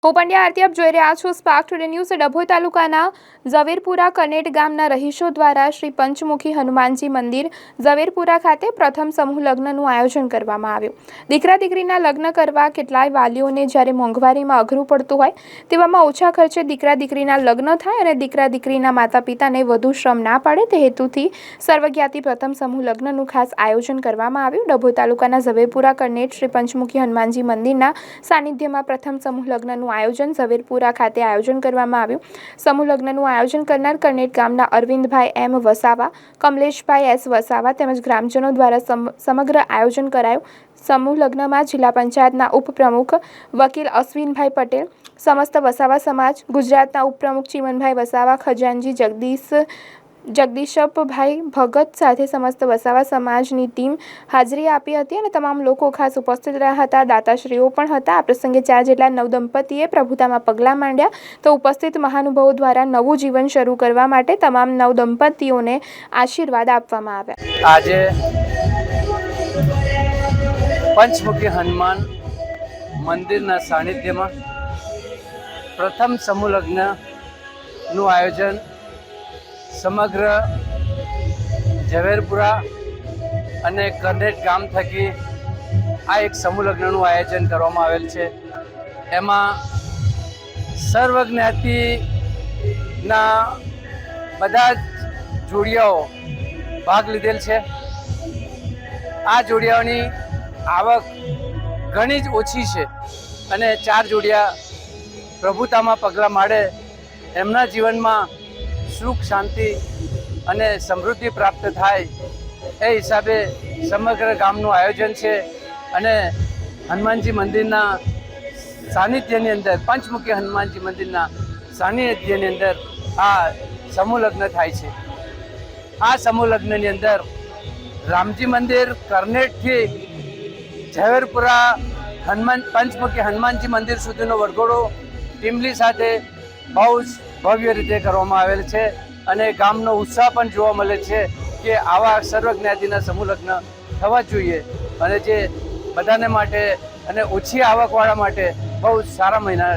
હું પંડ્યા આરતી આપ જોઈ રહ્યા છો સ્પાર્ક ટુડે ન્યૂઝ। ડભોઈ તાલુકાના ઝવેરપુરા કનેટ ગામના રહીશો દ્વારા શ્રી પંચમુખી હનુમાનજી મંદિર ઝવેરપુરા ખાતે પ્રથમ સમૂહ લગ્નનું આયોજન કરવામાં આવ્યું। દીકરા દીકરીના લગ્ન કરવા કેટલાય વાલીઓને જ્યારે મોંઘવારીમાં અઘરું પડતું હોય તેવામાં ઓછા ખર્ચે દીકરા દીકરીના લગ્ન થાય અને દીકરા દીકરીના માતા પિતાને વધુ શ્રમ ના પડે તે હેતુથી સર્વજ્ઞાતિ પ્રથમ સમૂહ લગ્નનું ખાસ આયોજન કરવામાં આવ્યું। ડભોઈ તાલુકાના ઝવેરપુરા કનેટ શ્રી પંચમુખી હનુમાનજી મંદિરના સાનિધ્યમાં પ્રથમ સમૂહ લગ્નનું આયોજન ઝવેરપુરા ખાતે આયોજન કરવામાં આવ્યું। સમૂહ લગ્નનું આયોજન કરનાર કનેટ ગામના અરવિંદભાઈ એમ વસાવા, કમલેશભાઈ એસ વસાવા તેમજ ગ્રામજનો દ્વારા સમગ્ર આયોજન કરાયું। સમૂહ લગ્નમાં જિલ્લા પંચાયતના ઉપપ્રમુખ વકીલ અશ્વિનભાઈ પટેલ, સમસ્ત વસાવા સમાજ, ગુજરાતના ઉપપ્રમુખ ચીમનભાઈ વસાવા, ખજાનજી જગદીશભાઈ ભગત સાથે સમસ્ત વસાવા સમાજની ટીમ હાજરી આપી હતી અને તમામ લોકો ખાસ ઉપસ્થિત રહ્યા હતા। દાતાશ્રીઓ પણ હતા। આ પ્રસંગે 4 જેટલા નવદંપતીએ પ્રભુતામાં પગલાં માંડ્યા તો ઉપસ્થિત મહાનુભાવો દ્વારા નવું જીવન શરૂ કરવા માટે તમામ નવદંપતીઓને આશીર્વાદ આપવામાં આવ્યા। આજે પંચમુખી હનુમાન મંદિરના સાનિધ્યમાં પ્રથમ સમૂહ લગ્નનું આયોજન સમગ્ર ઝવેરપુરા અને કનેટ ગામ થકી આ એક સમૂહ લગ્નનું આયોજન કરવામાં આવેલ છે। એમાં સર્વ જ્ઞાતિના બધા જ જોડિયાઓ ભાગ લીધેલ છે। આ જોડિયાઓની આવક ઘણી જ ઓછી છે અને 4 જોડિયા પ્રભુતામાં પગલાં માંડે એમના જીવનમાં સુખ શાંતિ અને સમૃદ્ધિ પ્રાપ્ત થાય એ હિસાબે સમગ્ર ગામનું આયોજન છે અને હનુમાનજી મંદિરના સાનિધ્યની અંદર પંચમુખી હનુમાનજી મંદિરના સાનિધ્યની અંદર આ સમૂહ લગ્ન થાય છે। આ સમૂહ લગ્નની અંદર રામજી મંદિર કરનેટથી ઝવેરપુરા પંચમુખી હનુમાનજી મંદિર સુધીનો વરઘોડો ટીમલી સાથે બહુ જ ભવ્ય રીતે કરવામાં આવેલ છે અને ગામનો ઉત્સાહ પણ જોવા મળે છે કે આવા સર્વ જ્ઞાતિના સમૂહ લગ્ન થવા જોઈએ અને જે બધાને માટે અને ઓછી આવકવાળા માટે બહુ સારા મહિના